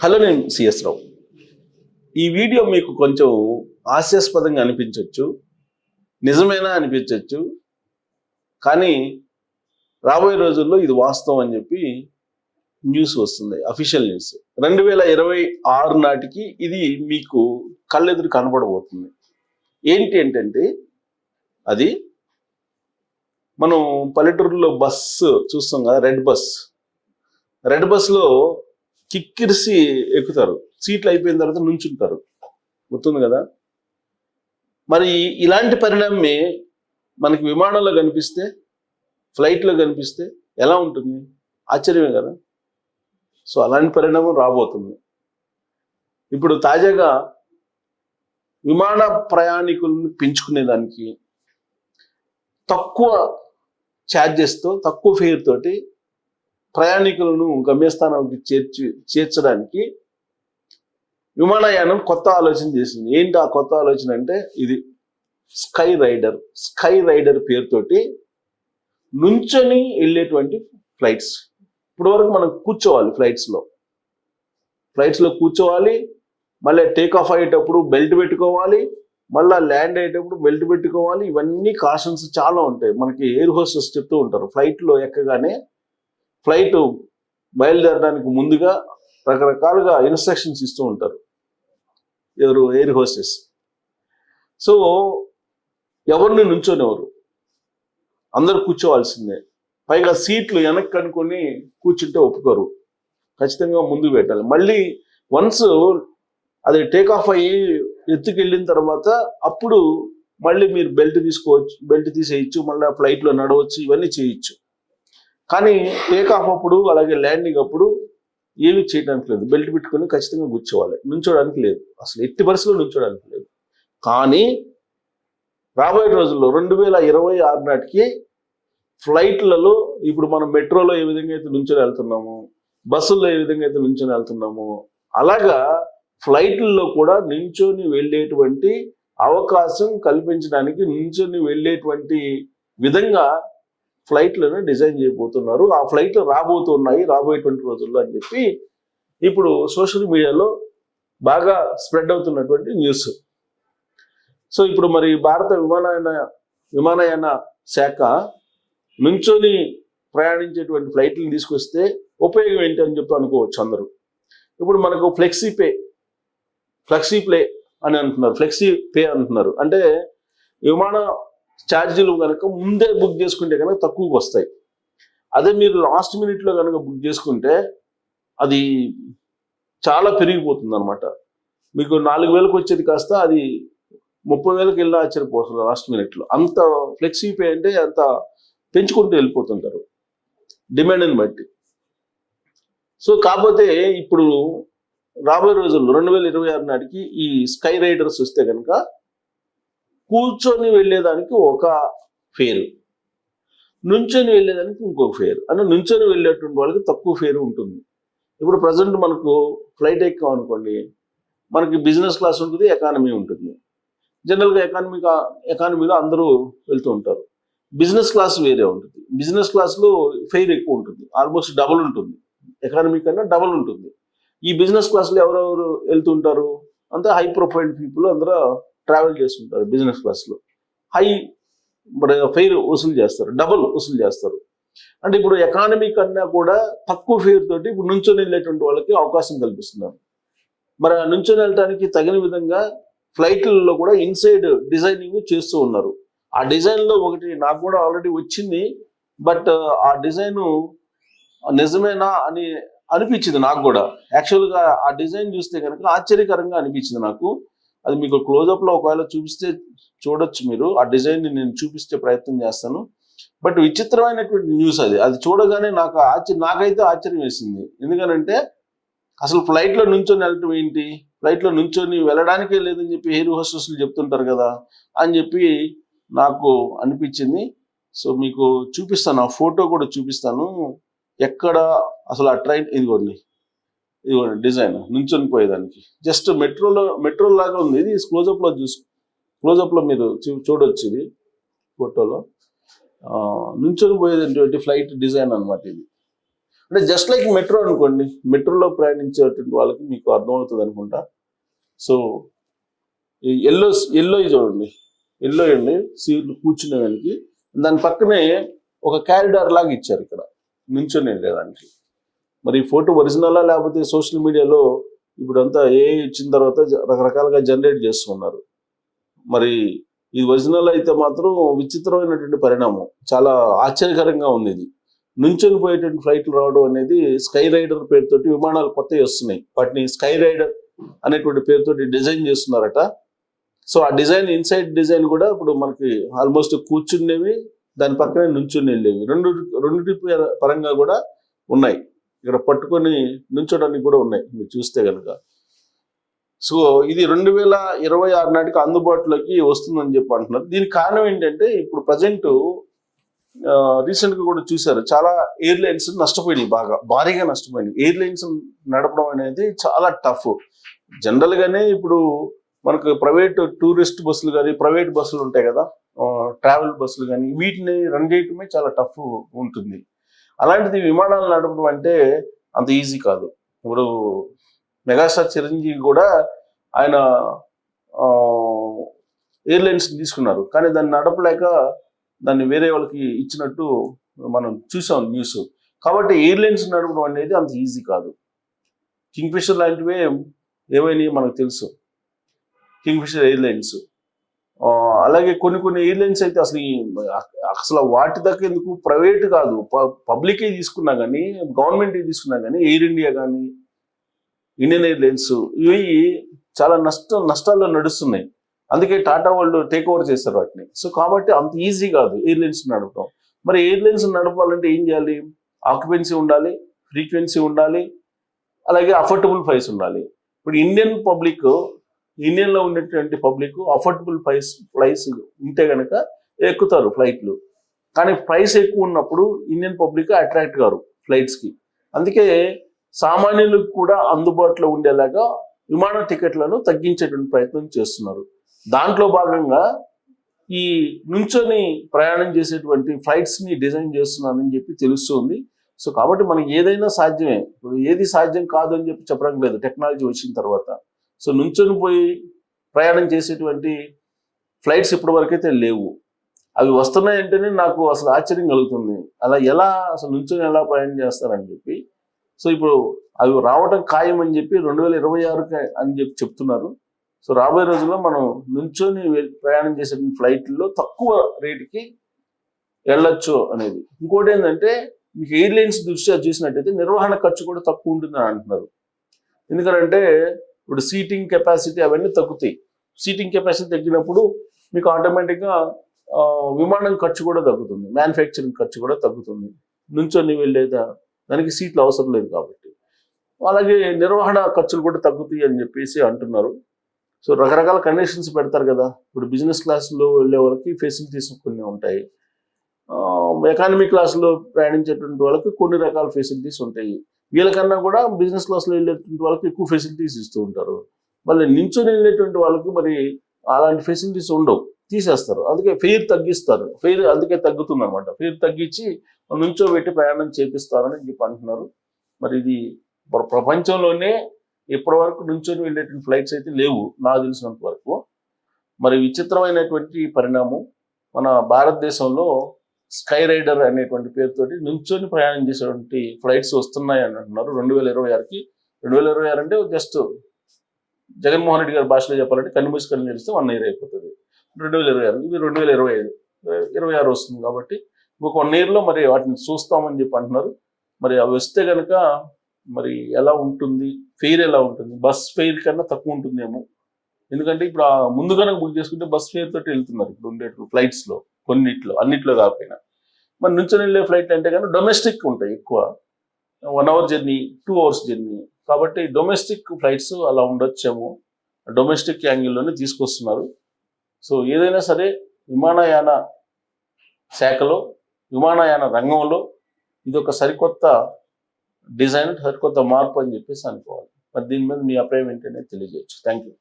Hello, నేను CS రావు. ఈ video మీకు కొంచెం హాస్యాస్పదంగా అనిపించవచ్చు, నిజమేనా అనిపించవచ్చు. కానీ రాబోయే రోజుల్లో ఇది వాస్తవం అని చెప్పి న్యూస్ వస్తుంది, అఫీషియల్ న్యూస్. 2026 నాటికి ఇది మీకు కళ్ళెదురు కనపడబోతుంది. ఏంటి ఏంటంటే, అది మనం పల్లెటూరులో బస్సు చూస్తాం కదా, రెడ్ బస్లో కిక్కిరిసి ఎక్కుతారు, సీట్లు అయిపోయిన తర్వాత నుంచుంటారు, గుర్తుంది కదా. మరి ఇలాంటి పరిణామమే మనకి విమానంలో కనిపిస్తే, ఫ్లైట్లో కనిపిస్తే ఎలా ఉంటుంది? ఆశ్చర్యమే కదా. సో అలాంటి పరిణామం రాబోతుంది. ఇప్పుడు తాజాగా విమాన ప్రయాణికులను పెంచుకునేదానికి తక్కువ ఛార్జెస్తో, తక్కువ ఫేర్ తోటి ప్రయాణికులను గమ్యస్థానానికి చేర్చడానికి విమానయానం కొత్త ఆలోచన చేసింది. ఏంటి ఆ కొత్త ఆలోచన అంటే, ఇది స్కై రైడర్ పేరుతోటి నుంచొని వెళ్ళేటువంటి ఫ్లైట్స్. ఇప్పుడు వరకు మనం కూర్చోవాలి ఫ్లైట్స్లో కూర్చోవాలి, మళ్ళీ టేక్ ఆఫ్ అయ్యేటప్పుడు బెల్ట్ పెట్టుకోవాలి, మళ్ళీ ల్యాండ్ అయ్యేటప్పుడు బెల్ట్ పెట్టుకోవాలి. ఇవన్నీ కాషన్స్ చాలా ఉంటాయి. మనకి ఎయిర్ హోస్టెస్ చెప్తూ ఉంటారు, ఫ్లైట్లో ఎక్కగానే ఫ్లైట్ బయలుదేరడానికి ముందుగా రకరకాలుగా ఇన్స్ట్రక్షన్స్ ఇస్తూ ఉంటారు ఎవరు, ఎయిర్ హోస్టెస్. సో ఎవరిని నుంచోనివ్వరు, అందరు కూర్చోవాల్సిందే. పైగా సీట్లు వెనక్కి అనుకొని కూర్చుంటే ఒప్పుకోరు, ఖచ్చితంగా ముందు పెట్టాలి. మళ్ళీ వన్స్ అది టేక్ ఆఫ్ అయ్యి ఎత్తుకెళ్ళిన తర్వాత అప్పుడు మళ్ళీ మీరు బెల్ట్ తీసేయచ్చు, మళ్ళీ ఫ్లైట్లో నడవచ్చు, ఇవన్నీ చేయొచ్చు. కానీ టేక్ ఆఫ్ అప్పుడు, అలాగే ల్యాండింగ్ అప్పుడు ఏమీ చేయడానికి లేదు. బెల్ట్ పెట్టుకొని ఖచ్చితంగా కూర్చోవాలి, నుంచోడానికి లేదు, అసలు ఎట్టి పరిస్థితుల్లో నుంచోడానికి లేదు. కానీ రాబోయే రోజుల్లో 2026 నాటికి ఫ్లైట్లలో, ఇప్పుడు మనం మెట్రోలో ఏ విధంగా అయితే నుంచొని వెళ్తున్నామో, బస్సుల్లో ఏ విధంగా అయితే నుంచొని వెళ్తున్నామో, అలాగా ఫ్లైట్లలో కూడా నించొని వెళ్ళేటువంటి అవకాశం కల్పించడానికి, నించొని వెళ్ళేటువంటి విధంగా ఫ్లైట్లను డిజైన్ చేయబోతున్నారు. ఆ ఫ్లైట్లు రాబోయేటువంటి రోజుల్లో అని చెప్పి ఇప్పుడు సోషల్ మీడియాలో బాగా స్ప్రెడ్ అవుతున్నటువంటి న్యూస్. సో ఇప్పుడు మరి భారత విమానయాన శాఖ నుంచొని ప్రయాణించేటువంటి ఫ్లైట్లను తీసుకొస్తే ఉపయోగం ఏంటి అని చెప్పి అనుకోవచ్చు అందరూ. ఇప్పుడు మనకు ఫ్లెక్సీ ప్లే అని అంటున్నారు, ఫ్లెక్సీ పే అంటున్నారు. అంటే విమాన ఛార్జీలు కనుక ముందే బుక్ చేసుకుంటే కనుక తక్కువకి వస్తాయి. అదే మీరు లాస్ట్ మినిట్లో కనుక బుక్ చేసుకుంటే అది చాలా పెరిగిపోతుంది అనమాట. మీకు 4,000కి వచ్చేది కాస్త అది 30,000కి వెళ్ళినా ఆశ్చర్యపోతుంది లాస్ట్ మినిట్లో. అంత ఫ్లెక్సీ పే అంటే అంత పెంచుకుంటూ వెళ్ళిపోతుంటారు డిమాండ్ని బట్టి. సో కాకపోతే ఇప్పుడు రాబోయే రోజుల్లో 2026 నాటికి ఈ స్కై రైడర్స్ వస్తే కనుక కూర్చొని వెళ్ళేదానికి ఒక ఫేరు, నుంచొని వెళ్ళేదానికి ఇంకొక ఫేరు. అంటే నుంచొని వెళ్ళేటువంటి వాళ్ళకి తక్కువ ఫేరు ఉంటుంది. ఇప్పుడు ప్రజెంట్ మనకు ఫ్లైట్ ఎక్కాం అనుకోండి, మనకి బిజినెస్ క్లాస్ ఉంటుంది, ఎకానమీ ఉంటుంది. జనరల్గా ఎకానమీలో అందరూ వెళ్తూ ఉంటారు. బిజినెస్ క్లాస్ వేరే ఉంటుంది. బిజినెస్ క్లాస్లో ఫేర్ ఎక్కువ ఉంటుంది, ఆల్మోస్ట్ డబుల్ ఉంటుంది, ఎకానమీ కన్నా డబుల్ ఉంటుంది. ఈ బిజినెస్ క్లాస్లో ఎవరెవరు వెళ్తుంటారు? అంతా హై ప్రొఫైల్ పీపుల్ అందరూ ట్రావెల్ చేస్తుంటారు. బిజినెస్ క్లాస్లో హై ఫేర్ వసూలు చేస్తారు, డబుల్ వసూలు చేస్తారు. అంటే ఇప్పుడు ఎకానమీ కన్నా కూడా తక్కువ ఫేర్ తోటి ఇప్పుడు నుంచొని వెళ్ళేటువంటి వాళ్ళకి అవకాశం కల్పిస్తున్నారు. మరి ఆ నుంచొని వెళ్ళటానికి తగిన విధంగా ఫ్లైట్లలో కూడా ఇన్సైడ్ డిజైనింగ్ చేస్తూ ఉన్నారు. ఆ డిజైన్లో ఒకటి నాకు కూడా ఆల్రెడీ వచ్చింది, బట్ ఆ డిజైను నిజమేనా అని అనిపించింది నాకు కూడా. యాక్చువల్గా ఆ డిజైన్ చూస్తే కనుక ఆశ్చర్యకరంగా అనిపించింది నాకు. అది మీకు క్లోజప్లో ఒకవేళ చూపిస్తే చూడొచ్చు మీరు. ఆ డిజైన్ని నేను చూపిస్తే ప్రయత్నం చేస్తాను. బట్ విచిత్రమైనటువంటి న్యూస్ అది చూడగానే నాకైతే ఆశ్చర్యం వేసింది. ఎందుకనంటే అసలు ఫ్లైట్లో నుంచొని వెళ్ళటం ఏంటి, ఫ్లైట్లో నుంచొని వెళ్ళడానికే లేదని చెప్పి ఎయిర్ హోస్టెస్లు చెప్తుంటారు కదా అని చెప్పి నాకు అనిపించింది. సో మీకు చూపిస్తాను, ఆ ఫోటో కూడా చూపిస్తాను. ఎక్కడ అసలు ఆ ట్రైన్, ఇదిగోండి డిజైన్ నుంచొని పోయేదానికి జస్ట్ మెట్రో లాగా ఉంది. ఇది క్లోజప్లో మీరు చూడొచ్చు. ఇది ఫోటోలో నుంచొని పోయేటువంటి ఫ్లైట్ డిజైన్ అనమాట ఇది. అంటే జస్ట్ లైక్ మెట్రో అనుకోండి, మెట్రోలో ప్రయాణించేటువంటి వాళ్ళకి మీకు అర్థమవుతుంది అనుకుంటా. సో ఈ ఎల్లో చూడండి, ఎల్లో అండి సీట్లు కూర్చునే దానికి, దాని పక్కనే ఒక క్యారిడార్ లాగా ఇచ్చారు ఇక్కడ నుంచొని వెళ్ళేదానికి. మరి ఈ ఫోటో ఒరిజినలా లేకపోతే సోషల్ మీడియాలో ఇప్పుడంతా ఇచ్చిన తర్వాత రకరకాలుగా జనరేట్ చేస్తున్నారు. మరి ఇది ఒరిజినల్ అయితే మాత్రం విచిత్రమైనటువంటి పరిణామం, చాలా ఆశ్చర్యకరంగా ఉంది. ఇది నుంచొని పోయేటువంటి ఫ్లైట్లు రావడం అనేది స్కై రైడర్ పేరుతోటి విమానాలు కొత్తవి వస్తున్నాయి, వాటిని స్కై రైడర్ అనేటువంటి పేరుతోటి డిజైన్ చేస్తున్నారట. సో ఆ డిజైన్, ఇన్సైడ్ డిజైన్ కూడా ఇప్పుడు మనకి ఆల్మోస్ట్ కూర్చునేవి, దాని పక్కనే నుంచుని వెళ్ళేవి, రెండింటి పరంగా కూడా ఉన్నాయి. ఇక్కడ పట్టుకొని నుంచోడానికి కూడా ఉన్నాయి మీరు చూస్తే కనుక. సో ఇది 2026 నాటికి అందుబాటులోకి వస్తుందని చెప్పి అంటున్నారు. దీనికి కారణం ఏంటంటే ఇప్పుడు ప్రజెంట్ రీసెంట్గా కూడా చూశారు, చాలా ఎయిర్లైన్స్ నష్టపోయినాయి, భారీగా నష్టపోయినాయి. ఎయిర్లైన్స్ నడపడం అనేది చాలా టఫ్. జనరల్గానే ఇప్పుడు మనకు ప్రైవేట్ టూరిస్ట్ బస్సులు కానీ, ప్రైవేట్ బస్సులు ఉంటాయి కదా, ట్రావెల్ బస్సులు కానీ, వీటిని రన్ చేయటమే చాలా టఫ్ ఉంటుంది. అలాంటిది విమానాలు నడపడం అంటే అంత ఈజీ కాదు. ఇప్పుడు మెగాస్టార్ చిరంజీవి కూడా ఆయన ఎయిర్లైన్స్ తీసుకున్నారు, కానీ దాన్ని నడపలేక దాన్ని వేరే వాళ్ళకి ఇచ్చినట్టు మనం చూసాం న్యూస్. కాబట్టి ఎయిర్లైన్స్ నడపడం అనేది అంత ఈజీ కాదు. కింగ్ఫిషర్ లాంటివే ఏమైనా మనకు తెలుసు, కింగ్ఫిషర్ ఎయిర్లైన్స్. అలాగే కొన్ని ఎయిర్లైన్స్ అయితే అసలు వాటి దగ్గర ఎందుకు, ప్రైవేట్ కాదు, పబ్లికే తీసుకున్నా కానీ, గవర్నమెంట్ తీసుకున్నా కానీ, ఎయిర్ ఇండియా కానీ, ఇండియన్ ఎయిర్లైన్స్, ఇవి చాలా నష్టాల్లో నడుస్తున్నాయి. అందుకే టాటా వాళ్ళు టేక్ ఓవర్ చేస్తారు వాటిని. సో కాబట్టి అంత ఈజీ కాదు ఎయిర్లైన్స్ నడపడం. మరి ఎయిర్లైన్స్ నడపాలంటే ఏం చేయాలి? ఆక్యుపెన్సీ ఉండాలి, ఫ్రీక్వెన్సీ ఉండాలి, అలాగే అఫోర్డబుల్ ప్రైస్ ఉండాలి. ఇప్పుడు ఇండియన్లో ఉన్నటువంటి పబ్లిక్ అఫోర్డబుల్ ప్రైస్ ఉంటే కనుక ఎక్కుతారు ఫ్లైట్లు. కానీ ప్రైస్ ఎక్కువ ఉన్నప్పుడు ఇండియన్ పబ్లిక్ అట్రాక్ట్ కారు ఫ్లైట్స్కి. అందుకే సామాన్యులకు కూడా అందుబాటులో ఉండేలాగా విమాన టికెట్లను తగ్గించేటువంటి ప్రయత్నం చేస్తున్నారు. దాంట్లో భాగంగా ఈ నుంచొని ప్రయాణం చేసేటువంటి ఫ్లైట్స్ని డిజైన్ చేస్తున్నానని చెప్పి తెలుస్తుంది. సో కాబట్టి మనకి ఏదైనా సాధ్యమే, ఇప్పుడు ఏది సాధ్యం కాదు అని చెప్పి చెప్పడం లేదు టెక్నాలజీ వచ్చిన తర్వాత. సో నుంచొని పోయి ప్రయాణం చేసేటువంటి ఫ్లైట్స్ ఇప్పటి వరకైతే లేవు. అవి వస్తున్నాయంటేనే నాకు అసలు ఆశ్చర్యం కలుగుతుంది. అలా అసలు నుంచొని ఎలా ప్రయాణం చేస్తారని చెప్పి. సో ఇప్పుడు అవి రావడం ఖాయం అని చెప్పి 2026 అని చెప్పి చెప్తున్నారు. సో రాబోయే రోజుల్లో మనం నుంచొని ప్రయాణం చేసే ఫ్లైట్లో తక్కువ రేటుకి వెళ్ళొచ్చు అనేది. ఇంకోటి ఏంటంటే మీకు ఎయిర్లైన్స్ దృష్ట్యా చూసినట్టయితే నిర్వహణ ఖర్చు కూడా తక్కువ ఉంటుందని అంటున్నారు. ఎందుకంటే ఇప్పుడు సీటింగ్ కెపాసిటీ అవన్నీ తగ్గుతాయి. సీటింగ్ కెపాసిటీ తగ్గినప్పుడు మీకు ఆటోమేటిక్గా విమానం ఖర్చు కూడా తగ్గుతుంది, మ్యానుఫ్యాక్చరింగ్ ఖర్చు కూడా తగ్గుతుంది. నుంచొని వెళ్ళేదా దానికి సీట్లు అవసరం లేదు కాబట్టి. అలాగే నిర్వహణ ఖర్చులు కూడా తగ్గుతాయి అని చెప్పేసి అంటున్నారు. సో రకరకాల కండిషన్స్ పెడతారు కదా. ఇప్పుడు బిజినెస్ క్లాస్లో వెళ్ళే వాళ్ళకి ఫెసిలిటీస్ కొన్ని ఉంటాయి, ఎకానమీ క్లాస్లో ప్రయాణించేటువంటి వాళ్ళకి కొన్ని రకాల ఫెసిలిటీస్ ఉంటాయి. వీళ్ళకన్నా కూడా బిజినెస్ క్లాస్లో వెళ్ళేటువంటి వాళ్ళకి ఎక్కువ ఫెసిలిటీస్ ఇస్తూ ఉంటారు. మళ్ళీ నించొని వెళ్ళేటువంటి వాళ్ళకి మరి అలాంటి ఫెసిలిటీస్ ఉండవు, తీసేస్తారు. అందుకే ఫెయిర్ తగ్గిస్తారు. ఫెయిర్ అందుకే తగ్గుతుంది అనమాట. ఫెయిర్ తగ్గించి నుంచోబెట్టి ప్రయాణం చేపిస్తారని చెప్పి అంటున్నారు. మరి ఇది ప్రపంచంలోనే ఇప్పటి వరకు నుంచొని వెళ్ళేటువంటి ఫ్లైట్స్ అయితే లేవు నాకు తెలిసినంత వరకు. మరి విచిత్రమైనటువంటి పరిణామం, మన భారతదేశంలో స్కై రైడర్ అనేటువంటి పేరుతోటి నుంచొని ప్రయాణం చేసేటువంటి ఫ్లైట్స్ వస్తున్నాయి అని అంటున్నారు 2026కి. 2026 అంటే జస్ట్ జగన్మోహన్ రెడ్డి గారి భాషలో చెప్పాలంటే కన్ను మూసి కన్ను తెరిస్తే 1 year అయిపోతుంది. 2026 ఇది 2025-26 వస్తుంది కాబట్టి ఇంకొక 1 yearలో మరి వాటిని చూస్తామని చెప్పి అంటున్నారు. మరి అవి వస్తే కనుక మరి ఎలా ఉంటుంది, ఫెయిర్ ఎలా ఉంటుంది? బస్ ఫెయిర్ కన్నా తక్కువ ఉంటుందేమో. ఎందుకంటే ఇప్పుడు ముందు కనుక బుక్ చేసుకుంటే బస్ ఫెయిర్ తోటి వెళ్తున్నారు ఇప్పుడు ఉండే ఫ్లైట్స్లో, అన్నిట్లో కాకపోయినా. మరి నుంచొని వెళ్ళే ఫ్లైట్లు అంటే కానీ డొమెస్టిక్ ఉంటాయి ఎక్కువ, 1 hour జర్నీ, 2 hours జర్నీ. కాబట్టి డొమెస్టిక్ ఫ్లైట్స్ అలా ఉండొచ్చేమో, డొమెస్టిక్ యాంగిల్లోనే తీసుకొస్తున్నారు. సో ఏదైనా సరే విమానయాన శాఖలో, విమానయాన రంగంలో ఇది ఒక సరికొత్త డిజైన్, సరికొత్త మార్పు అని చెప్పేసి అనుకోవాలి. మరి దీని మీద మీ అభిప్రాయం ఏంటనేది తెలియజేయచ్చు. Thank you.